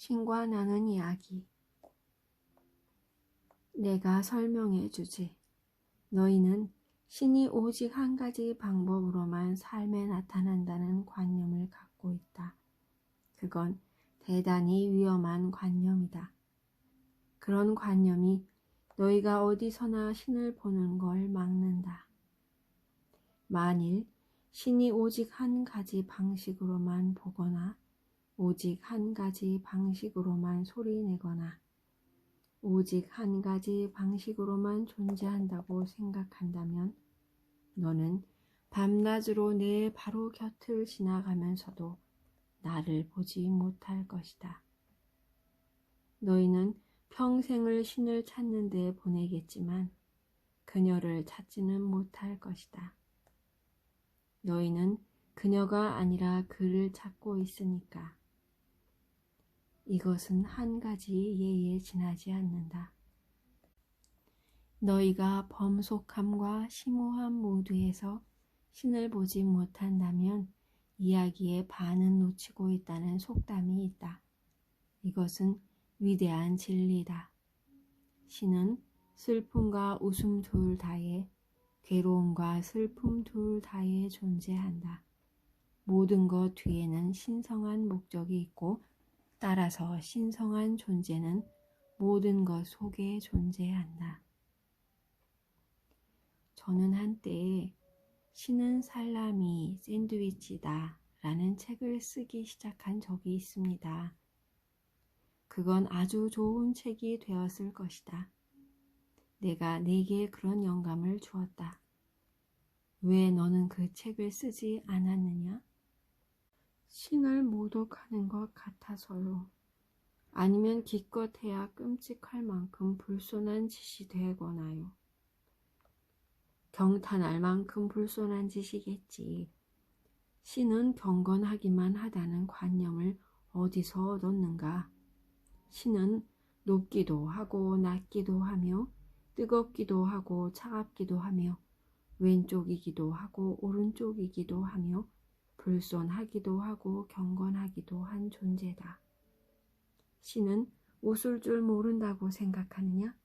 신과 나눈 이야기. 내가 설명해 주지. 너희는 신이 오직 한 가지 방법으로만 삶에 나타난다는 관념을 갖고 있다. 그건 대단히 위험한 관념이다. 그런 관념이 너희가 어디서나 신을 보는 걸 막는다. 만일 신이 오직 한 가지 방식으로만 보거나 오직 한 가지 방식으로만 소리내거나 오직 한 가지 방식으로만 존재한다고 생각한다면 너는 밤낮으로 내 바로 곁을 지나가면서도 나를 보지 못할 것이다. 너희는 평생을 신을 찾는 데 보내겠지만 그녀를 찾지는 못할 것이다. 너희는 그녀가 아니라 그를 찾고 있으니까. 이것은 한 가지 예에 지나지 않는다. 너희가 범속함과 심오함 모두에서 신을 보지 못한다면 이야기의 반은 놓치고 있다는 속담이 있다. 이것은 위대한 진리다. 신은 슬픔과 웃음 둘 다에, 괴로움과 슬픔 둘 다에 존재한다. 모든 것 뒤에는 신성한 목적이 있고 따라서 신성한 존재는 모든 것 속에 존재한다. 저는 한때 신은 살라미 샌드위치다 라는 책을 쓰기 시작한 적이 있습니다. 그건 아주 좋은 책이 되었을 것이다. 내가 내게 그런 영감을 주었다. 왜 너는 그 책을 쓰지 않았느냐? 신을 모독하는 것 같아서요. 아니면 기껏해야 끔찍할 만큼 불손한 짓이 되거나요. 경탄할 만큼 불손한 짓이겠지. 신은 경건하기만 하다는 관념을 어디서 얻었는가? 신은 높기도 하고 낮기도 하며 뜨겁기도 하고 차갑기도 하며 왼쪽이기도 하고 오른쪽이기도 하며 불손하기도 하고 경건하기도 한 존재다. 신은 웃을 줄 모른다고 생각하느냐?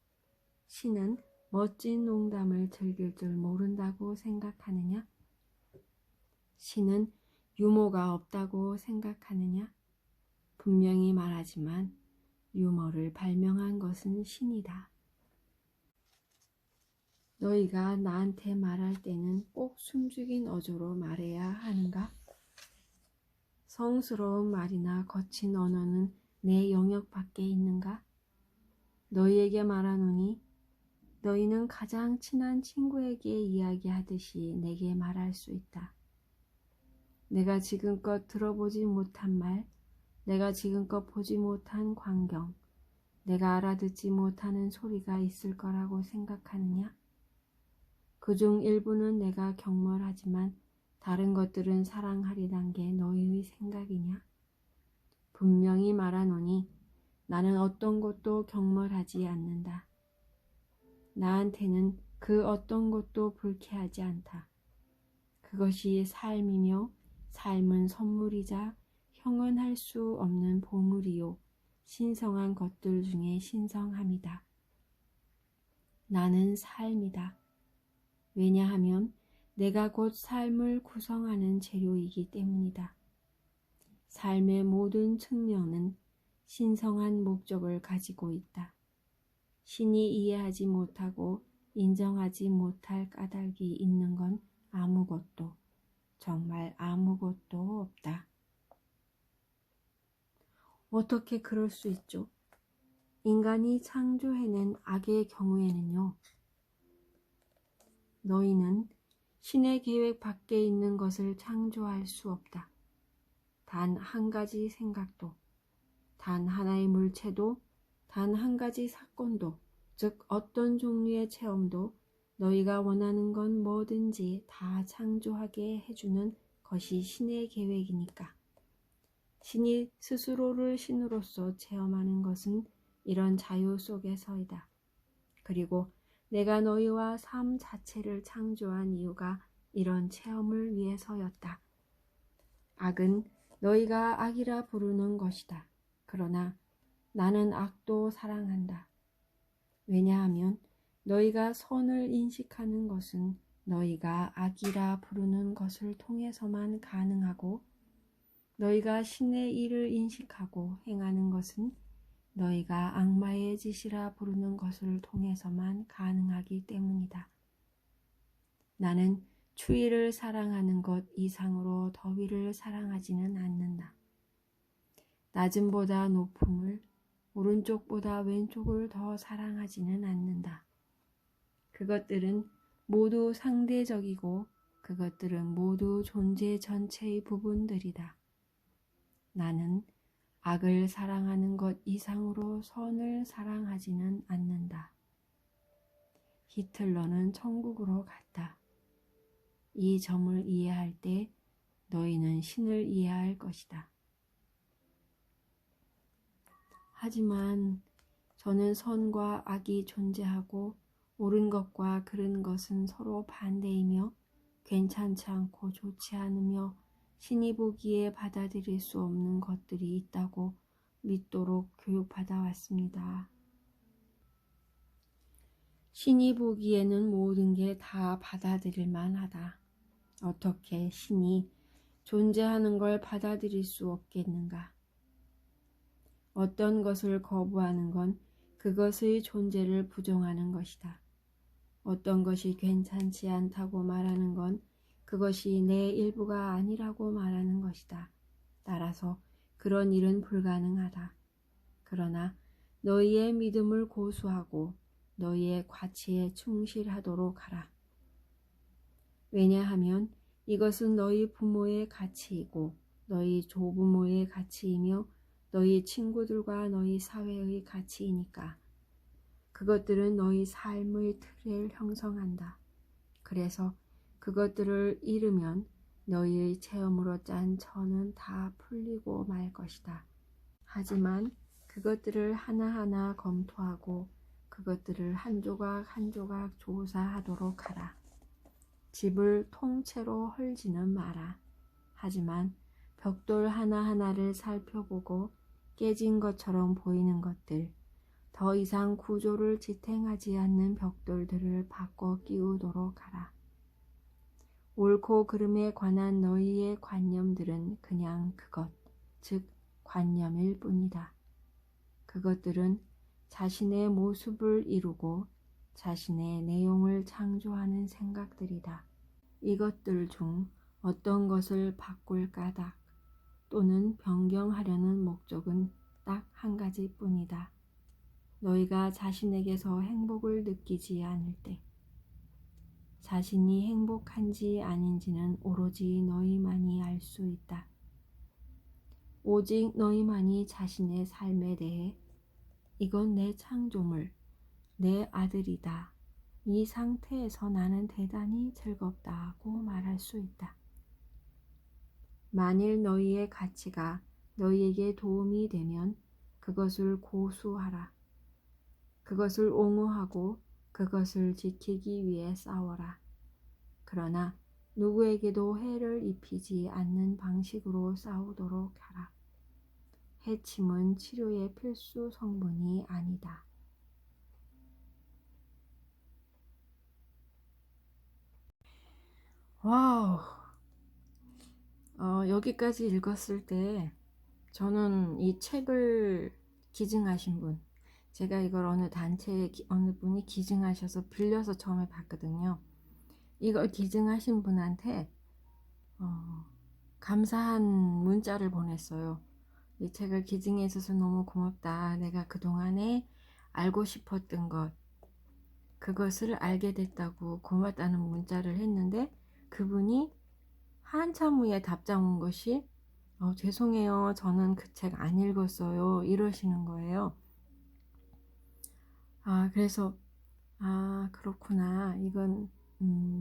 신은 멋진 농담을 즐길 줄 모른다고 생각하느냐? 신은 유머가 없다고 생각하느냐? 분명히 말하지만 유머를 발명한 것은 신이다. 너희가 나한테 말할 때는 꼭 숨죽인 어조로 말해야 하는가? 성스러운 말이나 거친 언어는 내 영역 밖에 있는가? 너희에게 말하노니 너희는 가장 친한 친구에게 이야기하듯이 내게 말할 수 있다. 내가 지금껏 들어보지 못한 말, 내가 지금껏 보지 못한 광경, 내가 알아듣지 못하는 소리가 있을 거라고 생각하느냐? 그중 일부는 내가 경멸하지만 다른 것들은 사랑하리란 게 너희의 생각이냐? 분명히 말하노니 나는 어떤 것도 경멸하지 않는다. 나한테는 그 어떤 것도 불쾌하지 않다. 그것이 삶이며 삶은 선물이자 형언할 수 없는 보물이요 신성한 것들 중에 신성함이다. 나는 삶이다. 왜냐하면 내가 곧 삶을 구성하는 재료이기 때문이다. 삶의 모든 측면은 신성한 목적을 가지고 있다. 신이 이해하지 못하고 인정하지 못할 까닭이 있는 건 아무것도, 정말 아무것도 없다. 어떻게 그럴 수 있죠? 인간이 창조해낸 악의 경우에는요. 너희는 신의 계획 밖에 있는 것을 창조할 수 없다. 단 한 가지 생각도, 단 하나의 물체도, 단 한 가지 사건도, 즉 어떤 종류의 체험도 너희가 원하는 건 뭐든지 다 창조하게 해주는 것이 신의 계획이니까. 신이 스스로를 신으로서 체험하는 것은 이런 자유 속에서이다. 그리고 내가 너희와 삶 자체를 창조한 이유가 이런 체험을 위해서였다. 악은 너희가 악이라 부르는 것이다. 그러나 나는 악도 사랑한다. 왜냐하면 너희가 선을 인식하는 것은 너희가 악이라 부르는 것을 통해서만 가능하고 너희가 신의 일을 인식하고 행하는 것은 너희가 악마의 짓이라 부르는 것을 통해서만 가능하기 때문이다. 나는 추위를 사랑하는 것 이상으로 더위를 사랑하지는 않는다. 낮음보다 높음을, 오른쪽보다 왼쪽을 더 사랑하지는 않는다. 그것들은 모두 상대적이고 그것들은 모두 존재 전체의 부분들이다. 나는 악을 사랑하는 것 이상으로 선을 사랑하지는 않는다. 히틀러는 천국으로 갔다. 이 점을 이해할 때 너희는 신을 이해할 것이다. 하지만 저는 선과 악이 존재하고 옳은 것과 그른 것은 서로 반대이며 괜찮지 않고 좋지 않으며 신이 보기에 받아들일 수 없는 것들이 있다고 믿도록 교육받아 왔습니다. 신이 보기에는 모든 게 다 받아들일 만하다. 어떻게 신이 존재하는 걸 받아들일 수 없겠는가? 어떤 것을 거부하는 건 그것의 존재를 부정하는 것이다. 어떤 것이 괜찮지 않다고 말하는 건 그것이 내 일부가 아니라고 말하는 것이다. 따라서 그런 일은 불가능하다. 그러나 너희의 믿음을 고수하고 너희의 가치에 충실하도록 하라. 왜냐하면 이것은 너희 부모의 가치이고 너희 조부모의 가치이며 너희 친구들과 너희 사회의 가치이니까. 그것들은 너희 삶의 틀을 형성한다. 그래서 그것들을 잃으면 너희의 체험으로 짠 천은 다 풀리고 말 것이다. 하지만 그것들을 하나하나 검토하고 그것들을 한 조각 한 조각 조사하도록 하라. 집을 통째로 헐지는 마라. 하지만 벽돌 하나하나를 살펴보고 깨진 것처럼 보이는 것들, 더 이상 구조를 지탱하지 않는 벽돌들을 바꿔 끼우도록 하라. 옳고 그름에 관한 너희의 관념들은 그냥 그것, 즉 관념일 뿐이다. 그것들은 자신의 모습을 이루고 자신의 내용을 창조하는 생각들이다. 이것들 중 어떤 것을 바꿀 까닭 또는 변경하려는 목적은 딱 한 가지뿐이다. 너희가 자신에게서 행복을 느끼지 않을 때, 자신이 행복한지 아닌지는 오로지 너희만이 알 수 있다. 오직 너희만이 자신의 삶에 대해 이건 내 창조물, 내 아들이다. 이 상태에서 나는 대단히 즐겁다고 말할 수 있다. 만일 너희의 가치가 너희에게 도움이 되면 그것을 고수하라. 그것을 옹호하고 그것을 지키기 위해 싸워라. 그러나 누구에게도 해를 입히지 않는 방식으로 싸우도록 하라. 해침은 치료의 필수 성분이 아니다. 와우. 여기까지 읽었을 때 저는 이 책을 기증하신 분, 제가 이걸 어느 단체에 어느 분이 기증하셔서 빌려서 처음에 봤거든요. 이걸 기증하신 분한테 감사한 문자를 보냈어요. 이 책을 기증해 줘서 너무 고맙다. 내가 그동안에 알고 싶었던 것, 그것을 알게 됐다고 고맙다는 문자를 했는데 그분이 한참 후에 답장 온 것이 죄송해요. 저는 그 책 안 읽었어요. 이러시는 거예요. 그래서 그렇구나. 이건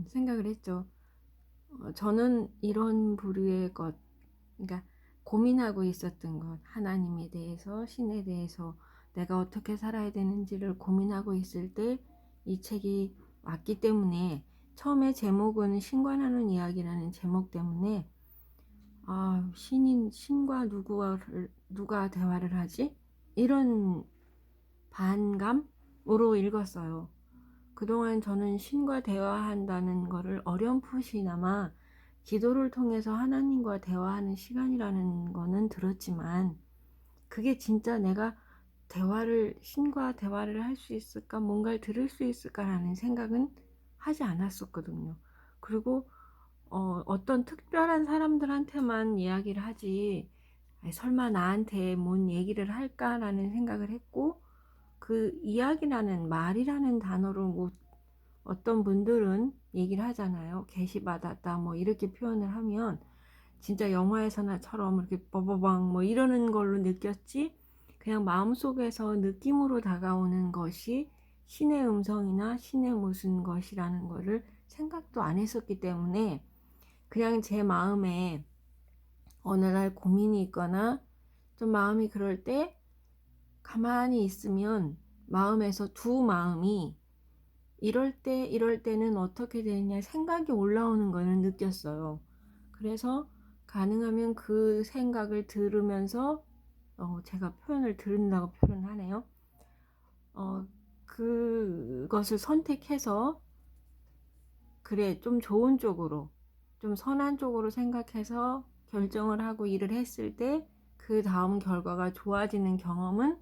생각을 했죠. 저는 이런 부류의 것, 그러니까 고민하고 있었던 것, 하나님에 대해서, 신에 대해서 내가 어떻게 살아야 되는지를 고민하고 있을 때 이 책이 왔기 때문에 처음에 제목은 신관하는 이야기라는 제목 때문에 신과 누가 대화를 하지? 이런 반감으로 읽었어요. 그동안 저는 신과 대화한다는 거를 어렴풋이나마 기도를 통해서 하나님과 대화하는 시간이라는 거는 들었지만, 그게 진짜 내가 신과 대화를 할 수 있을까, 뭔가를 들을 수 있을까라는 생각은 하지 않았었거든요. 그리고 어떤 특별한 사람들한테만 이야기를 하지, 설마 나한테 뭔 얘기를 할까라는 생각을 했고, 그 이야기라는 말이라는 단어로 뭐 어떤 분들은 얘기를 하잖아요. 계시받았다 뭐 이렇게 표현을 하면 진짜 영화에서나처럼 이렇게 버버방 뭐 이러는 걸로 느꼈지, 그냥 마음속에서 느낌으로 다가오는 것이 신의 음성이나 신의 무슨 것이라는 거를 생각도 안 했었기 때문에, 그냥 제 마음에 어느 날 고민이 있거나 좀 마음이 그럴 때 가만히 있으면 마음에서 두 마음이 이럴 때는 어떻게 되느냐 생각이 올라오는 거는 느꼈어요. 그래서 가능하면 그 생각을 들으면서 제가 표현을 들은다고 표현하네요. 그것을 선택해서 그래 좀 좋은 쪽으로, 좀 선한 쪽으로 생각해서 결정을 하고 일을 했을 때 그 다음 결과가 좋아지는 경험은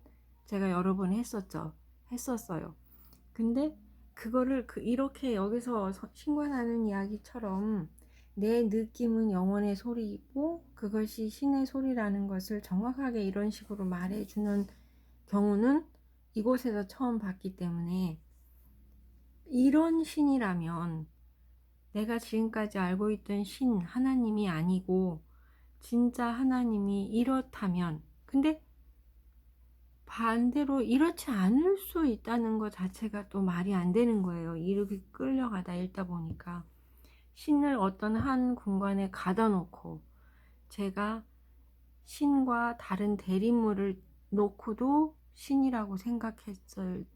제가 여러 번 했었어요. 근데 그거를 이렇게 여기서 신관하는 이야기처럼 내 느낌은 영혼의 소리이고 그것이 신의 소리라는 것을 정확하게 이런 식으로 말해주는 경우는 이곳에서 처음 봤기 때문에, 이런 신이라면 내가 지금까지 알고 있던 신 하나님이 아니고 진짜 하나님이 이렇다면, 근데 반대로 이렇지 않을 수 있다는 것 자체가 또 말이 안 되는 거예요. 이렇게 끌려가다 읽다 보니까 신을 어떤 한 공간에 가다 놓고 제가 신과 다른 대립물을 놓고도 신이라고 생각했었는데,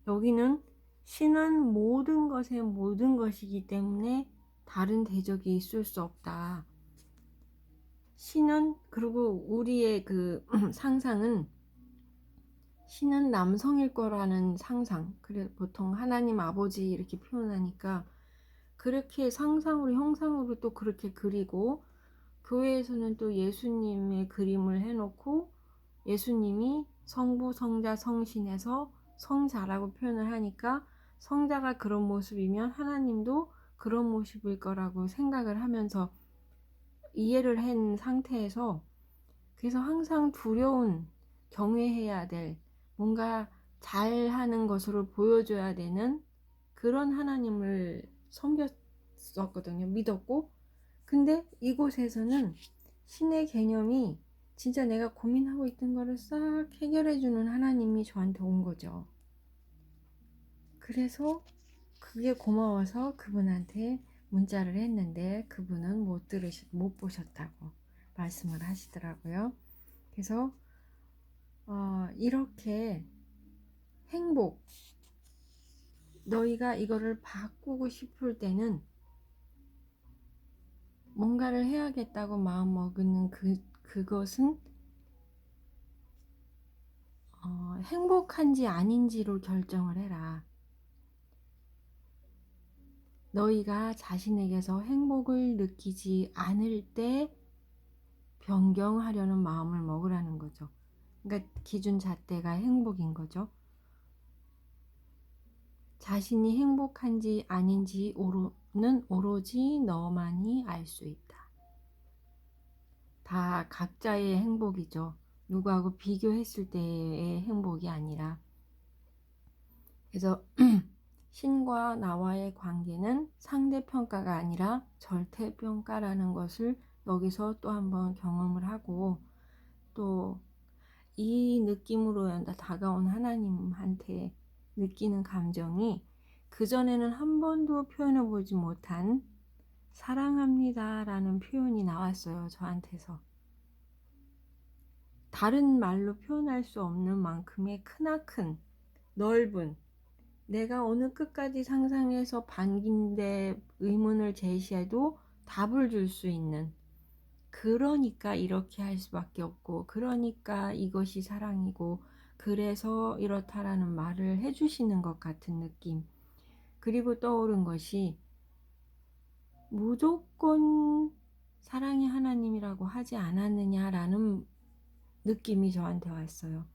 여기는 신은 모든 것의 모든 것이기 때문에 다른 대적이 있을 수 없다. 신은, 그리고 우리의 그 상상은 신은 남성일 거라는 상상, 그래 보통 하나님 아버지 이렇게 표현하니까 그렇게 상상으로 형상으로 또 그렇게 그리고, 교회에서는 또 예수님의 그림을 해놓고 예수님이 성부 성자 성신에서 성자라고 표현을 하니까 성자가 그런 모습이면 하나님도 그런 모습일 거라고 생각을 하면서 이해를 한 상태에서, 그래서 항상 두려운, 경외해야 될, 뭔가 잘하는 것으로 보여줘야 되는 그런 하나님을 섬겼었거든요. 믿었고. 근데 이곳에서는 신의 개념이 진짜 내가 고민하고 있던 거를 싹 해결해주는 하나님이 저한테 온 거죠. 그래서 그게 고마워서 그분한테 문자를 했는데 그분은 못 보셨다고 말씀을 하시더라고요. 그래서 이렇게 행복, 너희가 이거를 바꾸고 싶을 때는 뭔가를 해야겠다고 마음 먹는 그것은 행복한지 아닌지로 결정을 해라. 너희가 자신에게서 행복을 느끼지 않을 때 변경하려는 마음을 먹으라는 거죠. 그러니까 기준 잣대가 행복인 거죠. 자신이 행복한지 아닌지는 오로지 너만이 알 수 있다. 다 각자의 행복이죠. 누구하고 비교했을 때의 행복이 아니라. 그래서 신과 나와의 관계는 상대평가가 아니라 절대평가라는 것을 여기서 또 한번 경험을 하고, 또 이 느낌으로 다가온 하나님한테 느끼는 감정이 그전에는 한 번도 표현해 보지 못한 사랑합니다 라는 표현이 나왔어요. 저한테서 다른 말로 표현할 수 없는 만큼의 크나큰 넓은, 내가 어느 끝까지 상상해서 반긴데 의문을 제시해도 답을 줄 수 있는 그러니까 이렇게 할 수밖에 없고, 그러니까 이것이 사랑이고, 그래서 이렇다라는 말을 해주시는 것 같은 느낌. 그리고 떠오른 것이, 무조건 사랑의 하나님이라고 하지 않았느냐라는 느낌이 저한테 왔어요.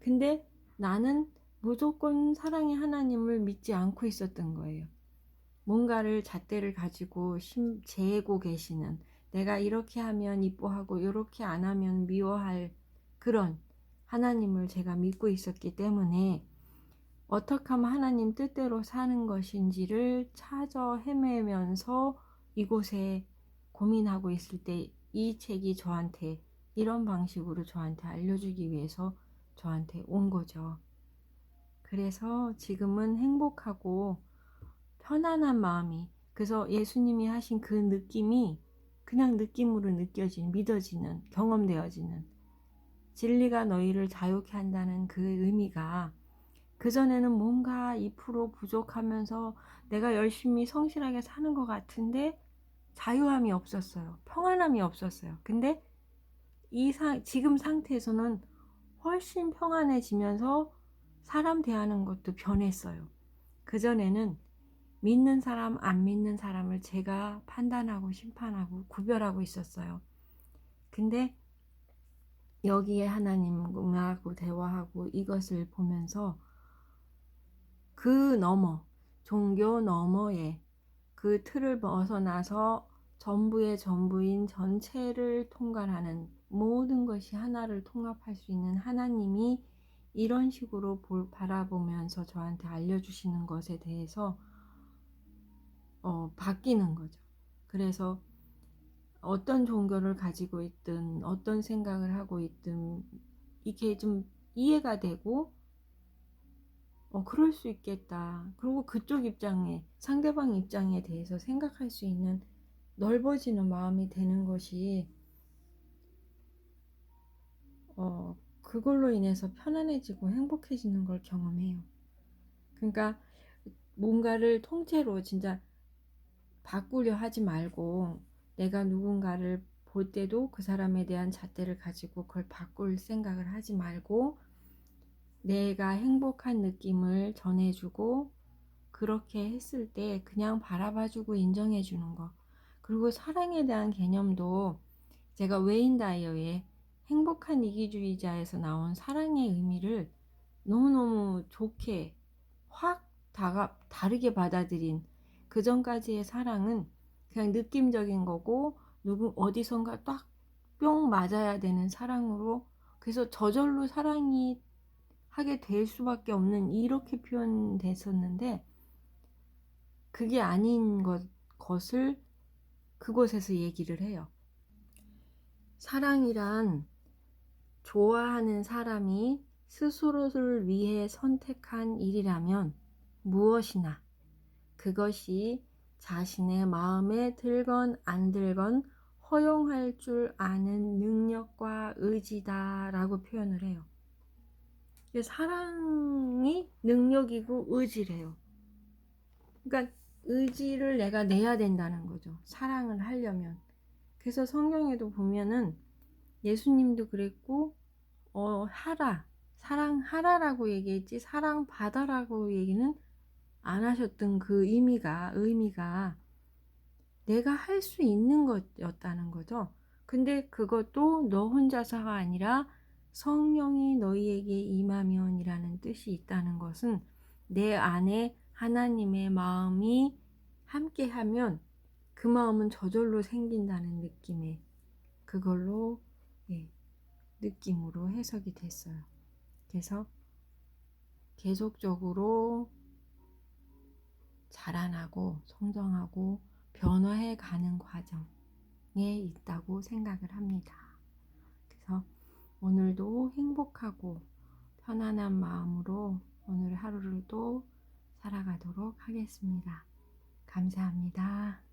근데 나는 무조건 사랑의 하나님을 믿지 않고 있었던 거예요. 뭔가를 잣대를 가지고 재고 계시는, 내가 이렇게 하면 이뻐하고 이렇게 안 하면 미워할 그런 하나님을 제가 믿고 있었기 때문에, 어떻게 하면 하나님 뜻대로 사는 것인지를 찾아 헤매면서 이곳에 고민하고 있을 때, 이 책이 저한테 이런 방식으로 저한테 알려주기 위해서 저한테 온 거죠. 그래서 지금은 행복하고 편안한 마음이, 그래서 예수님이 하신 그 느낌이 그냥 느낌으로 믿어지는, 경험되어지는, 진리가 너희를 자유케 한다는 그 의미가, 그전에는 뭔가 2% 부족하면서 내가 열심히 성실하게 사는 것 같은데 자유함이 없었어요. 평안함이 없었어요. 근데 지금 상태에서는 훨씬 평안해지면서 사람 대하는 것도 변했어요. 그전에는 믿는 사람, 안 믿는 사람을 제가 판단하고 심판하고 구별하고 있었어요. 근데 여기에 하나님하고 대화하고 이것을 보면서 그 너머, 종교 너머에 그 틀을 벗어나서 전부의 전부인 전체를 통괄하는, 모든 것이 하나를 통합할 수 있는 하나님이 이런 식으로 바라보면서 저한테 알려주시는 것에 대해서 바뀌는 거죠. 그래서 어떤 종교를 가지고 있든 어떤 생각을 하고 있든 이게 좀 이해가 되고, 그럴 수 있겠다. 그리고 그쪽 입장에, 상대방 입장에 대해서 생각할 수 있는 넓어지는 마음이 되는 것이, 그걸로 인해서 편안해지고 행복해지는 걸 경험해요. 그러니까 뭔가를 통째로 진짜 바꾸려 하지 말고, 내가 누군가를 볼 때도 그 사람에 대한 잣대를 가지고 그걸 바꿀 생각을 하지 말고, 내가 행복한 느낌을 전해주고, 그렇게 했을 때 그냥 바라봐주고 인정해주는 거. 그리고 사랑에 대한 개념도, 제가 웨인 다이어의 행복한 이기주의자에서 나온 사랑의 의미를 너무너무 좋게 확 다르게 받아들인, 그 전까지의 사랑은 그냥 느낌적인 거고, 어디선가 딱 뿅 맞아야 되는 사랑으로, 그래서 저절로 사랑이 하게 될 수밖에 없는, 이렇게 표현됐었는데, 그게 아닌 것을 그곳에서 얘기를 해요. 사랑이란 좋아하는 사람이 스스로를 위해 선택한 일이라면 무엇이나 그것이 자신의 마음에 들건 안 들건 허용할 줄 아는 능력과 의지다 라고 표현을 해요. 사랑이 능력이고 의지래요. 그러니까 의지를 내가 내야 된다는 거죠. 사랑을 하려면. 그래서 성경에도 보면은 예수님도 그랬고, 사랑하라라고 얘기했지 사랑받아라고 얘기는 안 하셨던 그 의미가 내가 할 수 있는 것이었다는 거죠. 근데 그것도 너 혼자서가 아니라 성령이 너희에게 임하면이라는 뜻이 있다는 것은, 내 안에 하나님의 마음이 함께하면 그 마음은 저절로 생긴다는 느낌의, 그걸로 느낌으로 해석이 됐어요. 그래서 계속적으로 자라나고 성장하고 변화해 가는 과정에 있다고 생각을 합니다. 그래서 오늘도 행복하고 편안한 마음으로 오늘 하루를 또 살아가도록 하겠습니다. 감사합니다.